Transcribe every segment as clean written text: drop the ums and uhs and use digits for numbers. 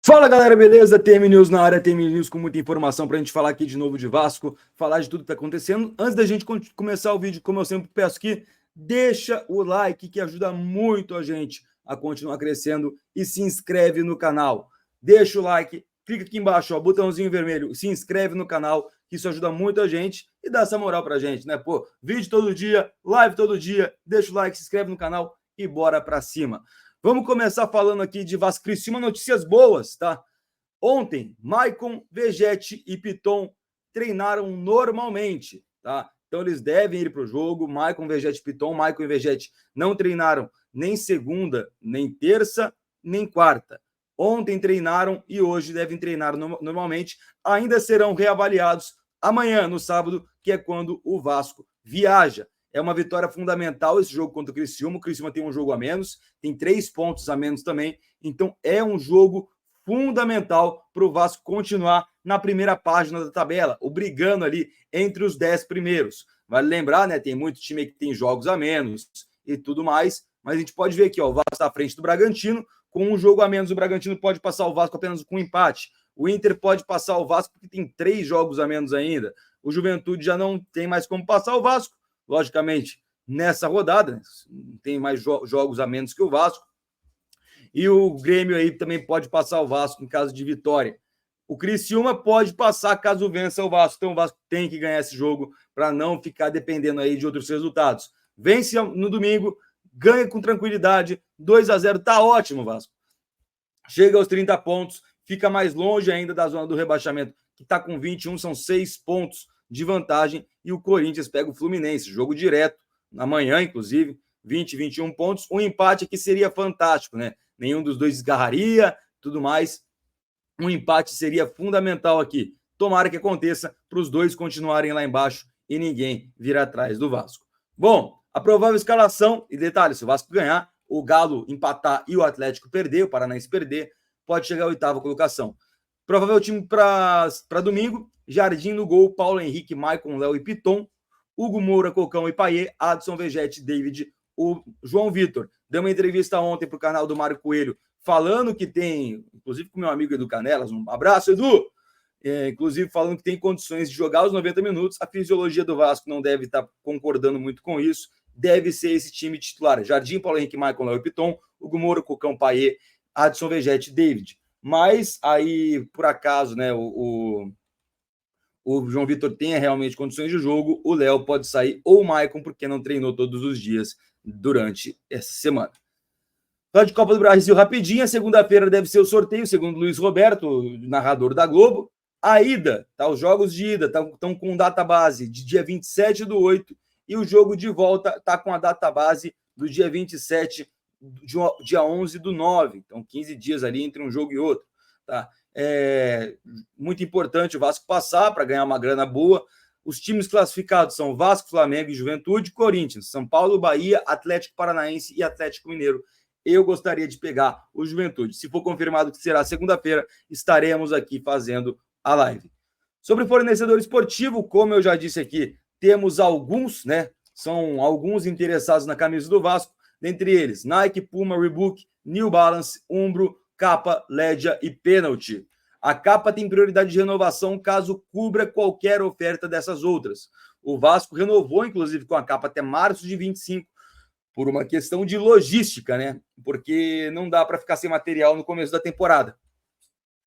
Fala galera, beleza? TM News na área, TM News com muita informação pra gente falar aqui de novo de Vasco, falar de tudo que tá acontecendo. Antes da gente começar o vídeo, como eu sempre peço aqui, deixa o like que ajuda muito a gente a continuar crescendo e se inscreve no canal. Deixa o like, clica aqui embaixo, ó, botãozinho vermelho, se inscreve no canal, que isso ajuda muito a gente e dá essa moral pra gente, né? Pô, vídeo todo dia, live todo dia, deixa o like, se inscreve no canal e bora pra cima. Vamos começar falando aqui de Vasco Criciúma, notícias boas, tá? Ontem, Maicon, Vegetti e Piton treinaram normalmente, tá? Então eles devem ir para o jogo. Maicon, Vegetti, Piton. Maicon e Vegetti não treinaram nem segunda, nem terça, nem quarta. Ontem treinaram e hoje devem treinar normalmente. Ainda serão reavaliados amanhã, no sábado, que é quando o Vasco viaja. É uma vitória fundamental esse jogo contra o Criciúma. O Criciúma tem um jogo a menos, tem 3 pontos a menos também. Então é um jogo fundamental para o Vasco continuar na primeira página da tabela, ou brigando ali entre os 10 primeiros. Vale lembrar, né? Tem muito time que tem jogos a menos e tudo mais, mas a gente pode ver aqui, ó, o Vasco está à frente do Bragantino. Com um jogo a menos, o Bragantino pode passar o Vasco apenas com um empate. O Inter pode passar o Vasco porque tem 3 jogos a menos ainda. O Juventude já não tem mais como passar o Vasco. Logicamente, nessa rodada, tem mais jogos a menos que o Vasco. E o Grêmio aí também pode passar o Vasco em caso de vitória. O Criciúma pode passar caso vença o Vasco. Então o Vasco tem que ganhar esse jogo para não ficar dependendo aí de outros resultados. Vence no domingo, ganha com tranquilidade, 2-0, tá ótimo, Vasco. Chega aos 30 pontos, fica mais longe ainda da zona do rebaixamento, que está com 21, são 6 pontos de vantagem, e o Corinthians pega o Fluminense, jogo direto, amanhã, inclusive, 20, 21 pontos. Um empate aqui seria fantástico, né? Nenhum dos dois esgarraria, tudo mais. Um empate seria fundamental aqui. Tomara que aconteça para os dois continuarem lá embaixo e ninguém vir atrás do Vasco. Bom, a provável escalação, e detalhe, se o Vasco ganhar, o Galo empatar e o Atlético perder, o Paranaense perder, pode chegar à 8ª colocação. Provável time para domingo: Jardim no gol, Paulo Henrique, Maicon, Léo e Piton, Hugo Moura, Cocão e Payet, Adson, Vegetti, David, o João Vitor. Deu uma entrevista ontem para o canal do Mário Coelho, falando que tem, inclusive com meu amigo Edu Canelas, um abraço, Edu! Inclusive falando que tem condições de jogar os 90 minutos. A fisiologia do Vasco não deve estar concordando muito com isso. Deve ser esse time titular: Jardim, Paulo Henrique, Maicon, Léo e Piton, Hugo Moura, Cocão, Payet, Adson, Vegetti, David. Mas aí, por acaso, né, o João Vitor tenha realmente condições de jogo, o Léo pode sair, ou o Maicon, porque não treinou todos os dias durante essa semana. Só de Copa do Brasil rapidinho, segunda-feira deve ser o sorteio, segundo Luiz Roberto, narrador da Globo. A ida, tá, os jogos de ida estão com data base de dia 27/8, e o jogo de volta está com a data base do dia 27, dia 11/9. Então, 15 dias ali entre um jogo e outro. Tá? É muito importante o Vasco passar para ganhar uma grana boa. Os times classificados são Vasco, Flamengo e Juventude, Corinthians, São Paulo, Bahia, Atlético Paranaense e Atlético Mineiro. Eu gostaria de pegar o Juventude. Se for confirmado que será segunda-feira, estaremos aqui fazendo a live. Sobre fornecedor esportivo, como eu já disse aqui, temos alguns, né? São alguns interessados na camisa do Vasco, dentre eles Nike, Puma, Reebok, New Balance, Umbro, Capa, Ledia e Penalty. A Capa tem prioridade de renovação caso cubra qualquer oferta dessas outras. O Vasco renovou, inclusive, com a Capa até março de 25, por uma questão de logística, né? Porque não dá para ficar sem material no começo da temporada.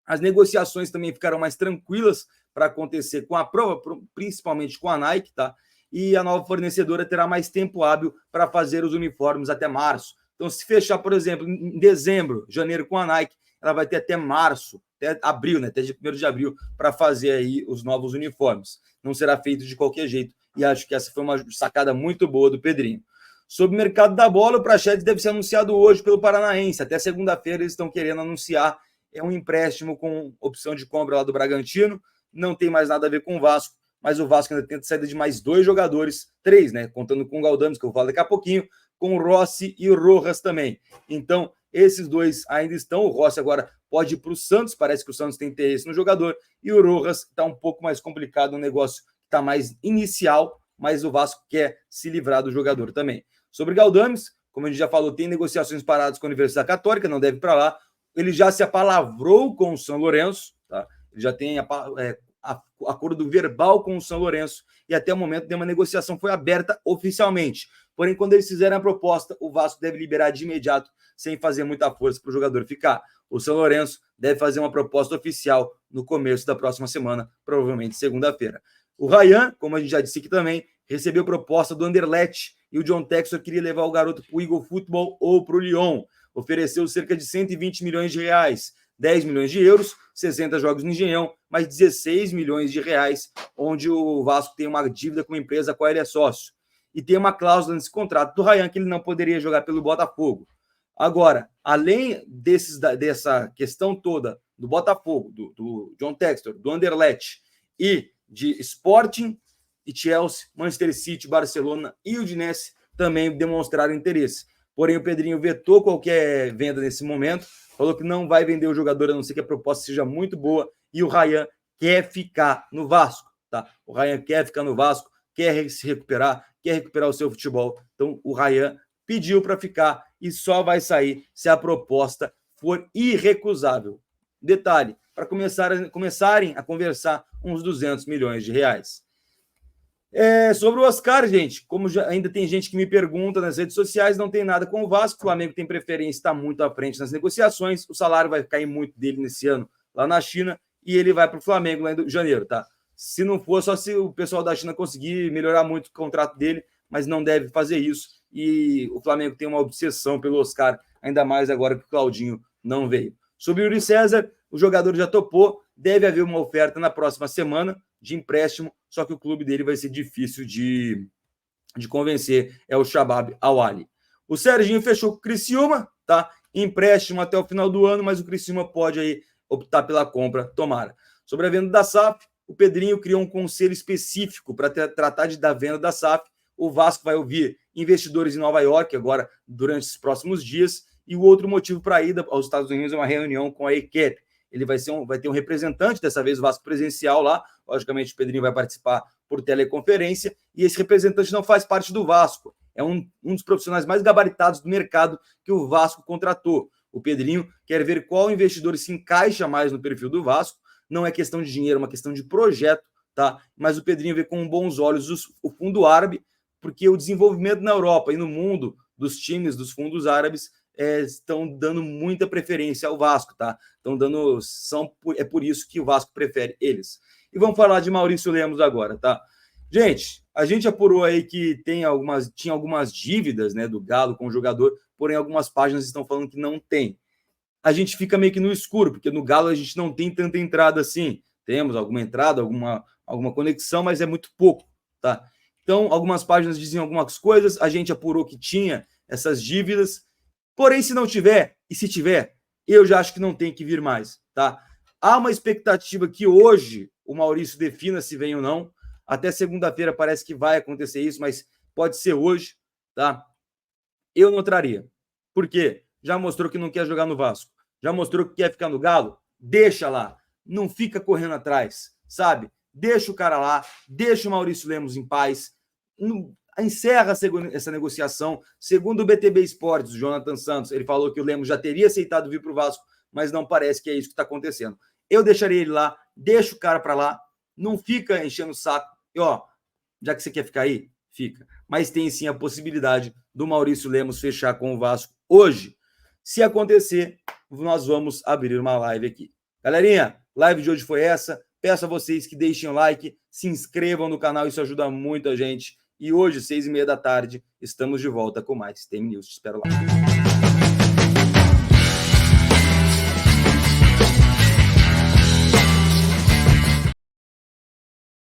As negociações também ficaram mais tranquilas para acontecer com a prova, principalmente com a Nike, tá? E a nova fornecedora terá mais tempo hábil para fazer os uniformes até março. Então, se fechar, por exemplo, em dezembro, janeiro com a Nike, ela vai ter até março, até abril, né? Até dia 1º de abril, para fazer aí os novos uniformes. Não será feito de qualquer jeito. E acho que essa foi uma sacada muito boa do Pedrinho. Sobre o mercado da bola, o Praxedes deve ser anunciado hoje pelo Paranaense. Até segunda-feira eles estão querendo anunciar. É um empréstimo com opção de compra lá do Bragantino. Não tem mais nada a ver com o Vasco, mas o Vasco ainda tenta saída de mais 2 jogadores, 3, né? Contando com o Galdames, que eu falo daqui a pouquinho, com o Rossi e o Rojas também. Então, esses 2 ainda estão. O Rossi agora pode ir para o Santos, parece que o Santos tem interesse no jogador, e o Rojas está um pouco mais complicado, um negócio que está mais inicial, mas o Vasco quer se livrar do jogador também. Sobre Galdames, como a gente já falou, tem negociações paradas com a Universidade Católica, não deve ir para lá. Ele já se apalavrou com o São Lourenço, tá? Ele já tem acordo verbal com o São Lourenço e até o momento nenhuma negociação foi aberta oficialmente. Porém, quando eles fizerem a proposta, o Vasco deve liberar de imediato, sem fazer muita força para o jogador ficar. O São Lourenço deve fazer uma proposta oficial no começo da próxima semana, provavelmente segunda-feira. O Ryan, como a gente já disse aqui também, recebeu proposta do Anderlecht e o John Textor queria levar o garoto para o Eagle Football ou para o Lyon. Ofereceu cerca de 120 milhões de reais, 10 milhões de euros, 60 jogos no Engenhão, mais 16 milhões de reais, onde o Vasco tem uma dívida com uma empresa a qual ele é sócio. E tem uma cláusula nesse contrato do Ryan que ele não poderia jogar pelo Botafogo. Agora, além dessa questão toda do Botafogo, do John Textor, do Anderlecht e de Sporting e Chelsea, Manchester City, Barcelona e Udinese também demonstraram interesse. Porém, o Pedrinho vetou qualquer venda nesse momento, falou que não vai vender o jogador, a não ser que a proposta seja muito boa, e o Ryan quer ficar no Vasco, tá? O Ryan quer ficar no Vasco, quer se recuperar, quer recuperar o seu futebol. Então, o Ryan pediu para ficar e só vai sair se a proposta for irrecusável. Detalhe, para começarem a conversar uns 200 milhões de reais. Sobre o Oscar, gente, como ainda tem gente que me pergunta nas redes sociais, não tem nada com o Vasco, o Flamengo tem preferência, está muito à frente nas negociações, o salário vai cair muito dele nesse ano lá na China e ele vai para o Flamengo lá em janeiro, tá? Se não for, só se o pessoal da China conseguir melhorar muito o contrato dele, mas não deve fazer isso e o Flamengo tem uma obsessão pelo Oscar, ainda mais agora que o Claudinho não veio. Sobre o Yuri César, o jogador já topou, deve haver uma oferta na próxima semana de empréstimo, só que o clube dele vai ser difícil de convencer, é o Shabab Al-Ali. O Serginho fechou com o Criciúma, tá? Empréstimo até o final do ano, mas o Criciúma pode aí optar pela compra, tomara. Sobre a venda da SAF, o Pedrinho criou um conselho específico para tratar da venda da SAF. O Vasco vai ouvir investidores em Nova York agora, durante os próximos dias, e o outro motivo para a ida aos Estados Unidos é uma reunião com a EQEP. Ele vai ter um representante, dessa vez o Vasco presencial lá, logicamente o Pedrinho vai participar por teleconferência, e esse representante não faz parte do Vasco, é um dos profissionais mais gabaritados do mercado que o Vasco contratou. O Pedrinho quer ver qual investidor se encaixa mais no perfil do Vasco, não é questão de dinheiro, é uma questão de projeto, tá? Mas o Pedrinho vê com bons olhos o fundo árabe, porque o desenvolvimento na Europa e no mundo dos times dos fundos árabes estão dando muita preferência ao Vasco, tá? É por isso que o Vasco prefere eles. E vamos falar de Maurício Lemos agora, tá? Gente, a gente apurou aí que tinha algumas dívidas, né, do Galo com o jogador, porém algumas páginas estão falando que não tem. A gente fica meio que no escuro, porque no Galo a gente não tem tanta entrada assim. Temos alguma entrada, alguma conexão, mas é muito pouco, tá? Então, algumas páginas dizem algumas coisas, a gente apurou que tinha essas dívidas. Porém, se não tiver, e se tiver, eu já acho que não tem que vir mais, tá? Há uma expectativa que hoje o Maurício defina se vem ou não. Até segunda-feira parece que vai acontecer isso, mas pode ser hoje, tá? Eu não traria. Por quê? Já mostrou que não quer jogar no Vasco. Já mostrou que quer ficar no Galo. Deixa lá. Não fica correndo atrás, sabe? Deixa o cara lá. Deixa o Maurício Lemos em paz. Encerra essa negociação. Segundo o BTB Esportes, o Jonathan Santos, ele falou que o Lemos já teria aceitado vir para o Vasco, mas não parece que é isso que está acontecendo. Eu deixaria ele lá, deixa o cara para lá, não fica enchendo o saco. E, já que você quer ficar aí, fica. Mas tem sim a possibilidade do Maurício Lemos fechar com o Vasco hoje. Se acontecer, nós vamos abrir uma live aqui. Galerinha, live de hoje foi essa. Peço a vocês que deixem o like, se inscrevam no canal, isso ajuda muito a gente. E hoje, 6h30 da tarde, estamos de volta com mais TM News. Te espero lá.